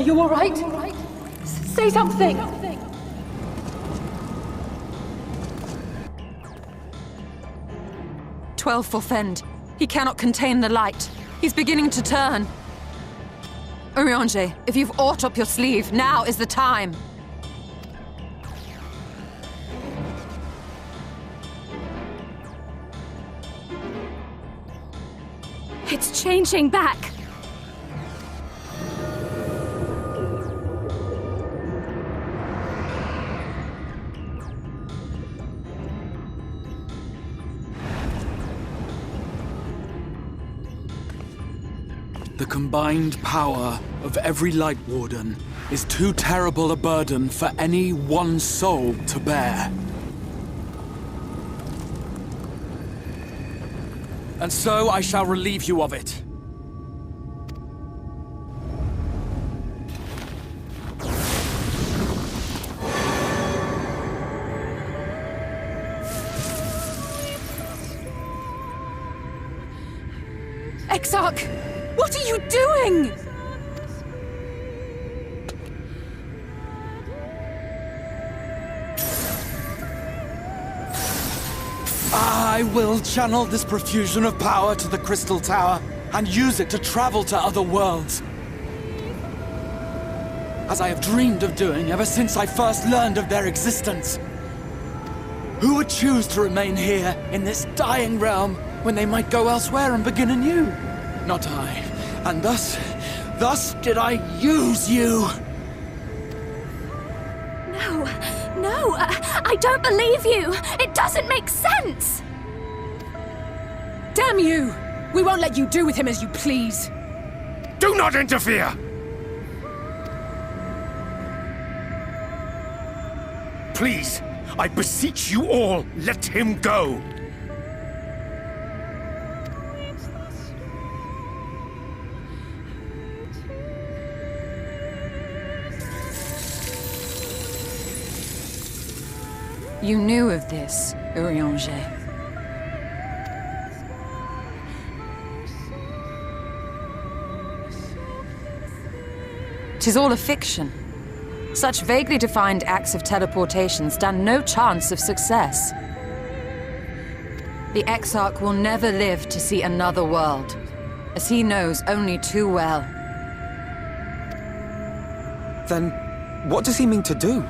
you all right? Say something! 12 Forfend. He cannot contain the light. He's beginning to turn. Urianger, if you've aught up your sleeve, now is the time. It's changing back. The combined power of every Light Warden is too terrible a burden for any one soul to bear. And so I shall relieve you of it. Exarch! What are you doing? I will channel this profusion of power to the Crystal Tower and use it to travel to other worlds. As I have dreamed of doing ever since I first learned of their existence. Who would choose to remain here in this dying realm when they might go elsewhere and begin anew? Not I. And thus did I use you. No, I don't believe you. It doesn't make sense. Damn you! We won't let you do with him as you please. Do not interfere! Please, I beseech you all, let him go! You knew of this, Urianger. 'Tis all a fiction. Such vaguely defined acts of teleportation stand no chance of success. The Exarch will never live to see another world, as he knows only too well. Then, what does he mean to do?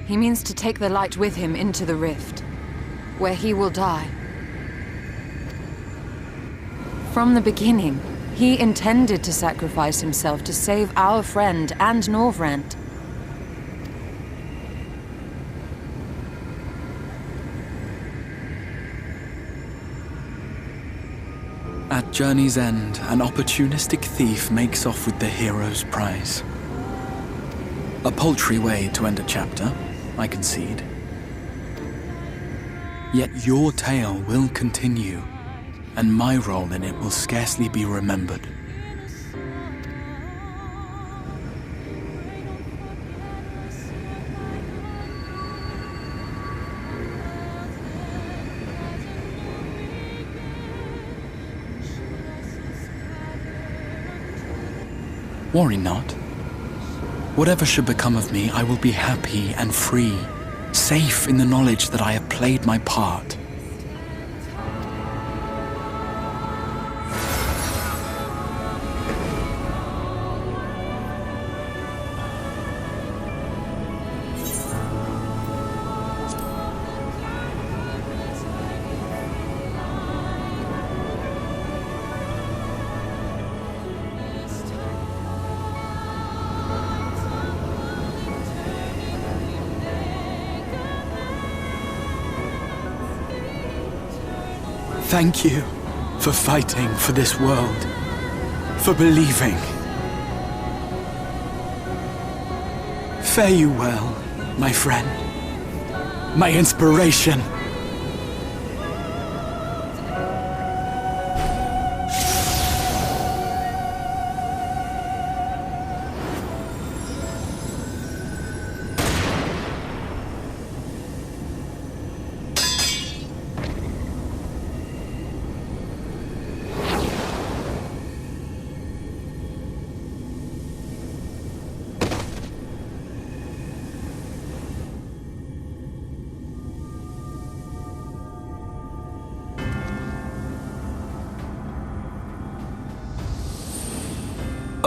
He means to take the light with him into the rift, where he will die. From the beginning, he intended to sacrifice himself to save our friend and Norvrent. At journey's end, an opportunistic thief makes off with the hero's prize. A paltry way to end a chapter, I concede. Yet your tale will continue, and my role in it will scarcely be remembered. Worry not. Whatever should become of me, I will be happy and free, safe in the knowledge that I have played my part. Thank you for fighting for this world, for believing. Fare you well, my friend, my inspiration.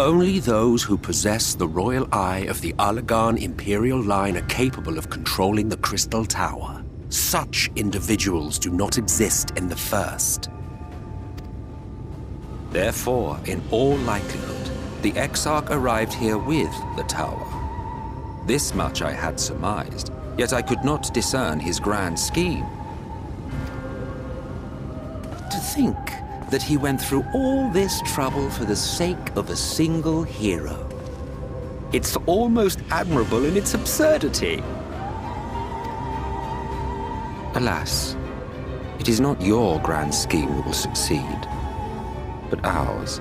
Only those who possess the royal eye of the Allagan Imperial line are capable of controlling the Crystal Tower. Such individuals do not exist in the First. Therefore, in all likelihood, the Exarch arrived here with the tower. This much I had surmised, yet I could not discern his grand scheme. To think that he went through all this trouble for the sake of a single hero. It's almost admirable in its absurdity. Alas, it is not your grand scheme that will succeed, but ours.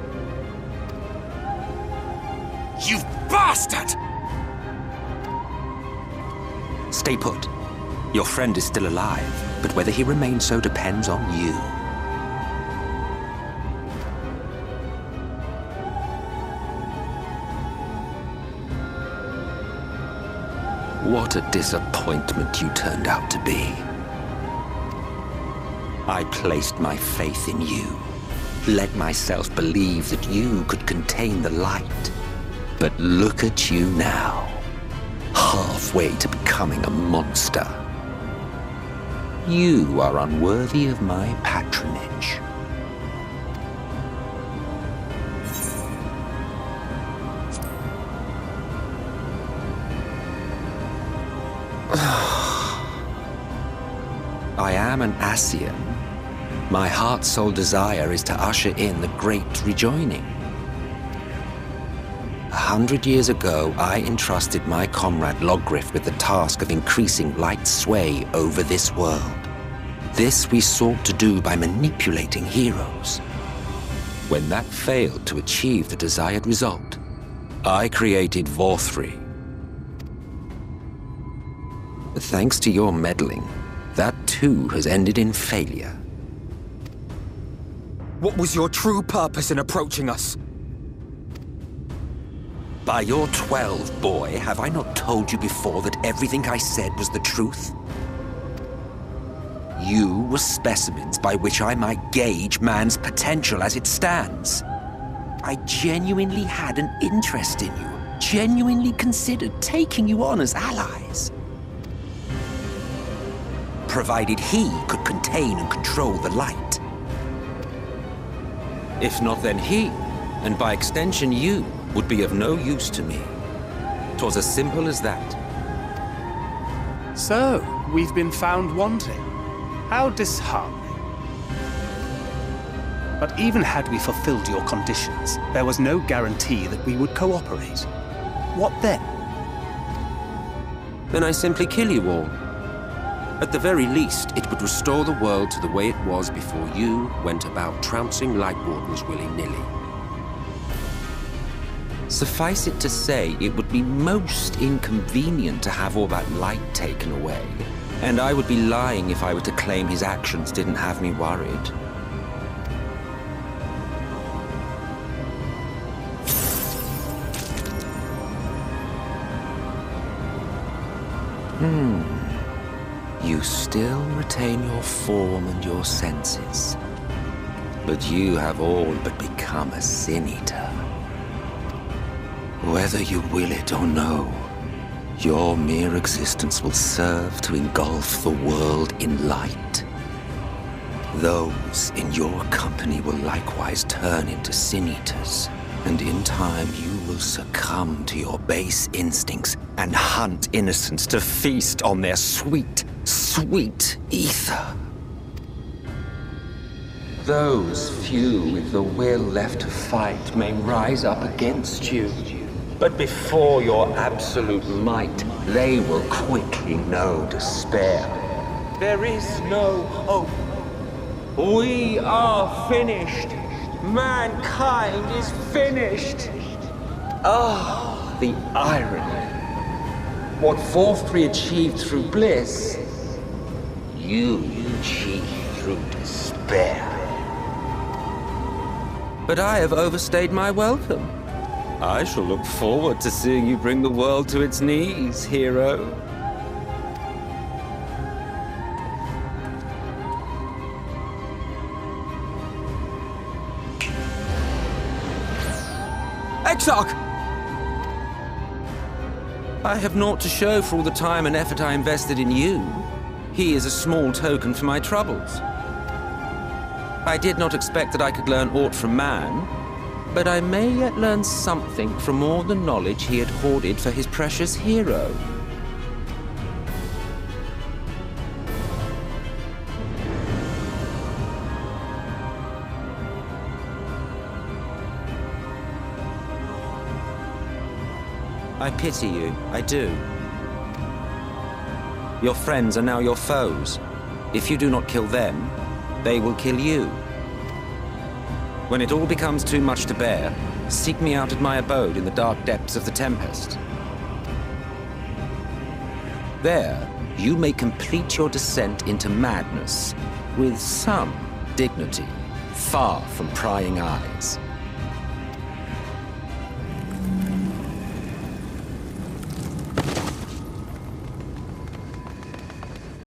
You bastard! Stay put. Your friend is still alive, but whether he remains so depends on you. What a disappointment you turned out to be. I placed my faith in you, let myself believe that you could contain the light. But look at you now, halfway to becoming a monster. You are unworthy of my patronage. I am an Ascian. My heart's sole desire is to usher in the Great Rejoining. 100 years ago, I entrusted my comrade Logriff with the task of increasing light's sway over this world. This we sought to do by manipulating heroes. When that failed to achieve the desired result, I created Vorthri. Thanks to your meddling, that too has ended in failure. What was your true purpose in approaching us? By your 12, boy, have I not told you before that everything I said was the truth? You were specimens by which I might gauge man's potential as it stands. I genuinely had an interest in you, genuinely considered taking you on as allies. Provided he could contain and control the light. If not, then he, and by extension you, would be of no use to me. 'Twas as simple as that. So, we've been found wanting. How disheartening. But even had we fulfilled your conditions, there was no guarantee that we would cooperate. What then? Then I simply kill you all. At the very least, it would restore the world to the way it was before you went about trouncing Light Wardens willy-nilly. Suffice it to say, it would be most inconvenient to have all that light taken away, and I would be lying if I were to claim his actions didn't have me worried. You still retain your form and your senses, but you have all but become a Sin Eater. Whether you will it or no, your mere existence will serve to engulf the world in light. Those in your company will likewise turn into Sin Eaters, and in time you will succumb to your base instincts and hunt innocents to feast on their sweet, sweet ether. Those few with the will left to fight may rise up against you. But before your absolute might, they will quickly know despair. There is no hope. We are finished. Mankind is finished. Ah, the irony. What Vorthri achieved through bliss, you achieved through despair. But I have overstayed my welcome. I shall look forward to seeing you bring the world to its knees, hero. Exarch! Doug! I have naught to show for all the time and effort I invested in you. He is a small token for my troubles. I did not expect that I could learn aught from man, but I may yet learn something from all the knowledge he had hoarded for his precious hero. I pity you, I do. Your friends are now your foes. If you do not kill them, they will kill you. When it all becomes too much to bear, seek me out at my abode in the dark depths of the Tempest. There, you may complete your descent into madness with some dignity, far from prying eyes.